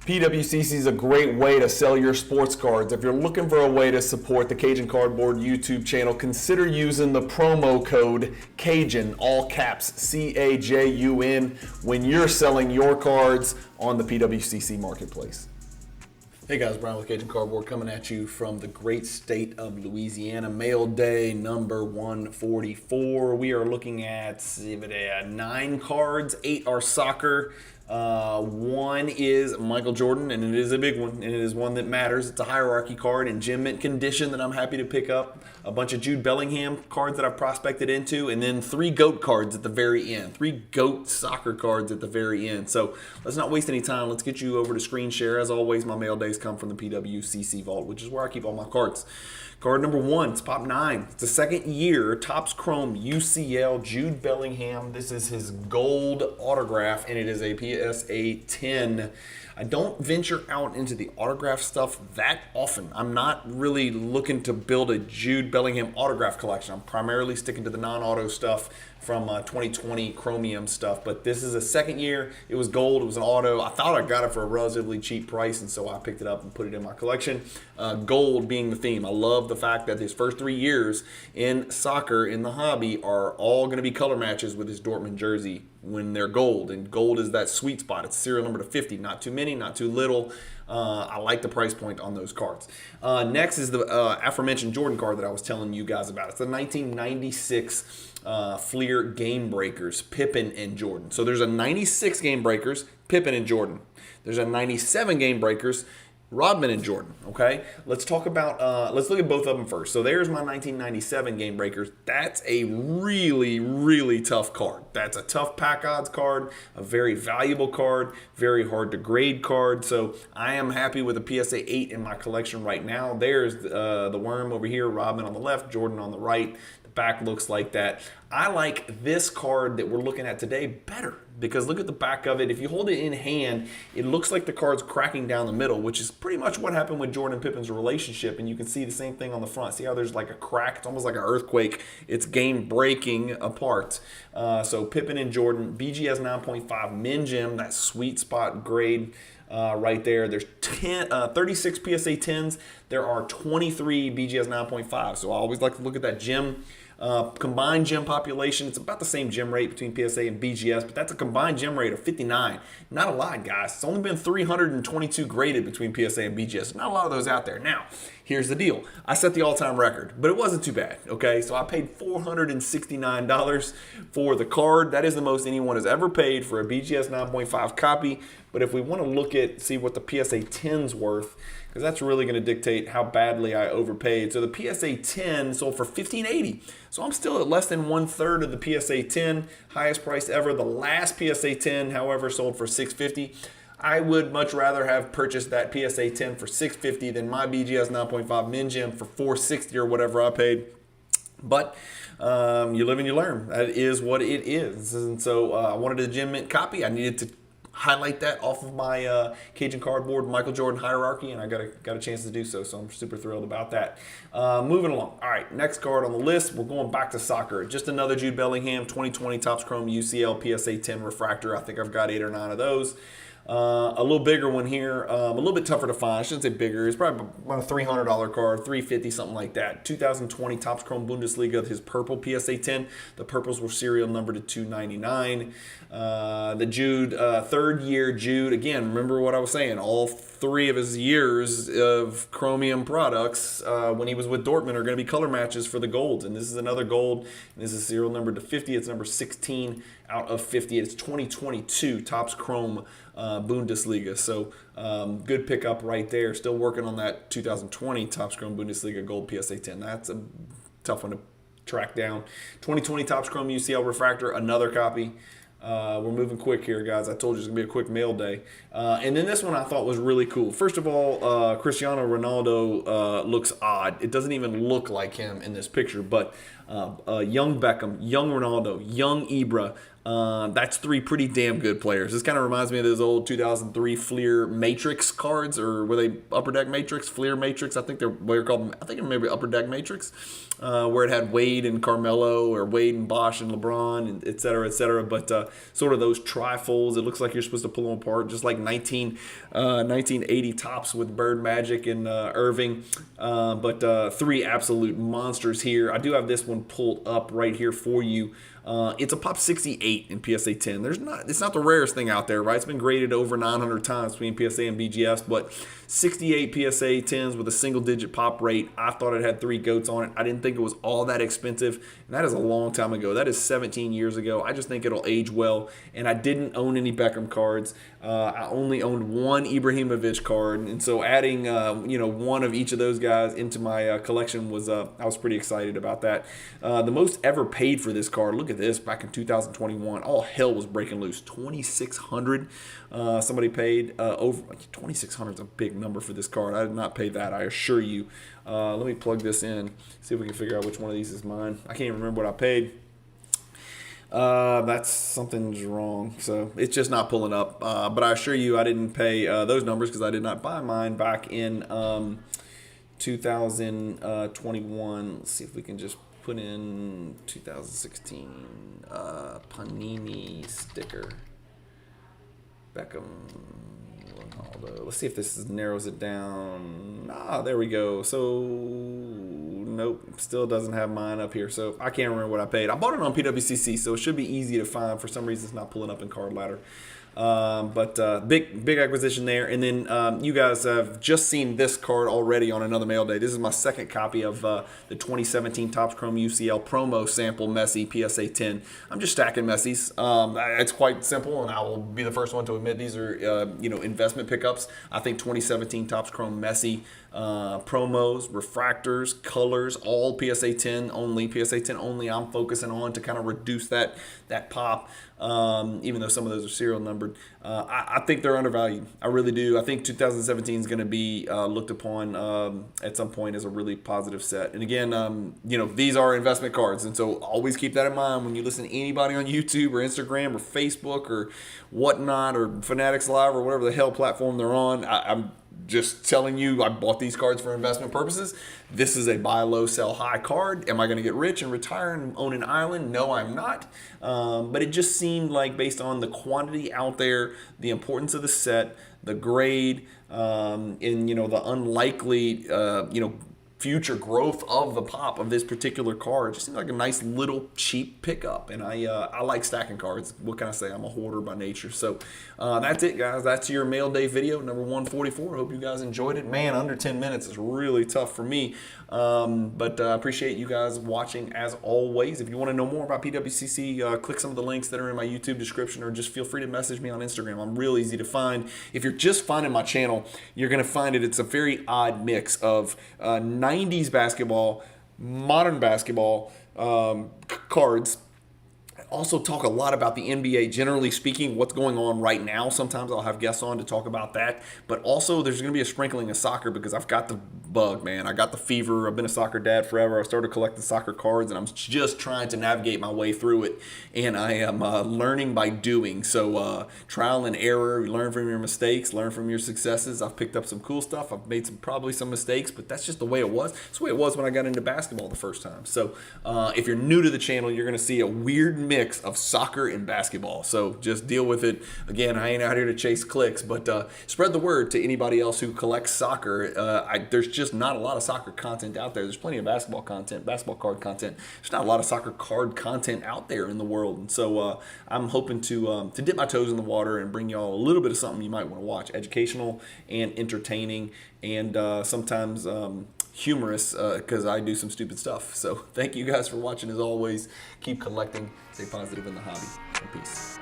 PWCC is a great way to sell your sports cards. If you're looking for a way to support the Cajun Cardboard YouTube channel, consider using the promo code Cajun, all caps, CAJUN, when you're selling your cards on the PWCC marketplace. Hey guys, Brian with Cajun Cardboard coming at you from the great state of Louisiana. Mail day number 144. We are looking at 9 cards, 8 are soccer. 1 is Michael Jordan, and it is a big one, and it is one that matters. It's a hierarchy card in gem mint condition that I'm happy to pick up. A bunch of Jude Bellingham cards that I've prospected into, and then 3 GOAT cards at the very end. 3 GOAT soccer cards at the very end. So let's not waste any time. Let's get you over to screen share. As always, my mail days come from the PWCC Vault, which is where I keep all my cards. Card number 1, it's Pop 9. It's the second year, Topps Chrome UCL Jude Bellingham. This is his gold autograph, and it is a PSA 10. I don't venture out into the autograph stuff that often. I'm not really looking to build a Jude Bellingham autograph collection. I'm primarily sticking to the non-auto stuff from 2020 Chromium stuff, but this is a second year. It was gold, it was an auto. I thought I got it for a relatively cheap price, and so I picked it up and put it in my collection. Gold being the theme. I love the fact that his first 3 years in soccer, in the hobby, are all going to be color matches with his Dortmund jersey when they're gold, and gold is that sweet spot. It's serial number to 50, not too many, not too little. I like the price point on those cards. Next is the aforementioned Jordan card that I was telling you guys about. It's the 1996 Fleer Game Breakers, Pippen and Jordan. So there's a 96 Game Breakers, Pippen and Jordan. There's a 97 Game Breakers, Rodman and Jordan. Okay, let's talk about. Let's look at both of them first. So there's my 1997 Game Breakers. That's a really, really tough card. That's a tough pack odds card, a very valuable card, very hard to grade card. So I am happy with a PSA 8 in my collection right now. There's the worm over here, Rodman on the left, Jordan on the right. The back looks like that. I like this card that we're looking at today better, because look at the back of it. If you hold it in hand, it looks like the card's cracking down the middle, which is pretty much what happened with Jordan and Pippen's relationship, and you can see the same thing on the front. See how there's like a crack? It's almost like an earthquake. It's game breaking apart. So Pippen and Jordan, BGS 9.5 Min Gem, that sweet spot grade right there. There's 36 PSA 10s. There are 23 BGS 9.5. So I always like to look at that gem. Combined gem population, it's about the same gem rate between PSA and BGS, but that's a combined gem rate of 59. Not a lot, guys. It's only been 322 graded between PSA and BGS. Not a lot of those out there. Now, here's the deal. I set the all-time record, but it wasn't too bad, okay? So I paid $469 for the card. That is the most anyone has ever paid for a BGS 9.5 copy. But if we want to see what the PSA 10's worth, because that's really going to dictate how badly I overpaid. So the PSA 10 sold for $1,580. So I'm still at less than 1/3 of the PSA 10, highest price ever. The last PSA 10, however, sold for $650. I would much rather have purchased that PSA 10 for $650 than my BGS 9.5 Min Gem for $460 or whatever I paid. But you live and you learn. That is what it is. And so I wanted a gem mint copy. I needed to highlight that off of my Cajun Cardboard Michael Jordan hierarchy, and I got a chance to do so, so I'm super thrilled about that. Moving along. All right, next card on the list, we're going back to soccer. Just another Jude Bellingham 2020 Topps Chrome UCL PSA 10 refractor. I think I've got 8 or 9 of those. A little bigger one here, a little bit tougher to find. I shouldn't say bigger. It's probably about a $300 card, $350, something like that. 2020 Topps Chrome Bundesliga, his purple PSA 10. The purples were serial numbered to 299. The Jude, third year Jude. Again, remember what I was saying. All 3 of his years of Chromium products when he was with Dortmund are going to be color matches for the golds. And this is another gold. And this is serial numbered to 50. It's number 16 out of 50. It's 2022 Topps Chrome Bundesliga. So good pickup right there. Still working on that 2020 Topps Chrome Bundesliga Gold PSA 10. That's a tough one to track down. 2020 Topps Chrome UCL Refractor, another copy. We're moving quick here, guys. I told you it's going to be a quick mail day. And then this one I thought was really cool. First of all, Cristiano Ronaldo looks odd. It doesn't even look like him in this picture, but young Beckham, young Ronaldo, young Ibra, That's 3 pretty damn good players. This kind of reminds me of those old 2003 Fleer Matrix cards, or were they Upper Deck Matrix? Fleer Matrix, I think they're called. I think maybe Upper Deck Matrix, where it had Wade and Carmelo, or Wade and Bosh and LeBron, and et cetera, et cetera. But sort of those trifolds, it looks like you're supposed to pull them apart, just like 1980 tops with Bird, Magic, and Irving. But 3 absolute monsters here. I do have this one pulled up right here for you. It's a Pop 68 in PSA 10. It's not the rarest thing out there, right? It's been graded over 900 times between PSA and BGS, but 68 PSA 10s with a single-digit pop rate. I thought it had 3 goats on it. I didn't think it was all that expensive, and that is a long time ago. That is 17 years ago. I just think it'll age well, and I didn't own any Beckham cards. I only owned 1 Ibrahimovic card, and so adding one of each of those guys into my collection was I was pretty excited about that. The most ever paid for this card, look at this, back in 2021, all hell was breaking loose. $2,600. Somebody paid over $2,600 is a big number for this card. I did not pay that, I assure you. Let me plug this in, see if we can figure out which one of these is mine. I can't even remember what I paid. Something's wrong, so it's just not pulling up. But I assure you, I didn't pay those numbers because I did not buy mine back in 2021. Let's see if we can just put in 2016 Panini sticker. Beckham, Ronaldo. Let's see if this narrows it down. There we go. So, nope, still doesn't have mine up here. So I can't remember what I paid. I bought it on PWCC, so it should be easy to find. For some reason, it's not pulling up in Card Ladder. Big acquisition there. And then you guys have just seen this card already on another mail day. This is my second copy of the 2017 Topps Chrome UCL promo sample Messi PSA 10. I'm just stacking Messis. It's quite simple, and I will be the first one to admit these are investment pickups. I think 2017 Topps Chrome Messi promos, refractors, colors, all PSA 10 only. PSA 10 only I'm focusing on to kind of reduce that pop, even though some of those are serial numbered. I think they're undervalued. I really do. I think 2017 is going to be looked upon at some point as a really positive set. And again, these are investment cards, and so always keep that in mind when you listen to anybody on YouTube or Instagram or Facebook or whatnot, or Fanatics Live or whatever the hell platform they're on. I'm just telling you, I bought these cards for investment purposes. This is a buy low, sell high card. Am I going to get rich and retire and own an island? No, I'm not. But it just seemed like, based on the quantity out there, the importance of the set, the grade, and the unlikely future growth of the pop of this particular card, just seems like a nice little cheap pickup. And I like stacking cards. What can I say? I'm a hoarder by nature. So that's it, guys. That's your mail day video number 144. Hope you guys enjoyed it. Man, under 10 minutes is really tough for me. But I appreciate you guys watching as always. If you want to know more about PWCC, click some of the links that are in my YouTube description, or just feel free to message me on Instagram. I'm real easy to find. If you're just finding my channel, you're going to find it's a very odd mix of 90s basketball, modern basketball cards. Also talk a lot about the NBA, generally speaking, what's going on right now. Sometimes I'll have guests on to talk about that. But also there's going to be a sprinkling of soccer, because I've got the bug, man. I got the fever. I've been a soccer dad forever. I started collecting soccer cards, and I'm just trying to navigate my way through it. And I am learning by doing. So trial and error. You learn from your mistakes, learn from your successes. I've picked up some cool stuff. I've made probably some mistakes, but that's just the way it was. It's the way it was when I got into basketball the first time. So if you're new to the channel, you're going to see a weird mix of soccer and basketball. So just deal with it. Again, I ain't out here to chase clicks, but spread the word to anybody else who collects soccer. There's just not a lot of soccer content out there. There's plenty of basketball content, basketball card content. There's not a lot of soccer card content out there in the world. And so I'm hoping to dip my toes in the water and bring y'all a little bit of something you might want to watch. Educational and entertaining, and sometimes humorous, because I do some stupid stuff. So thank you guys for watching as always. Keep collecting. Stay positive in the hobby. And peace.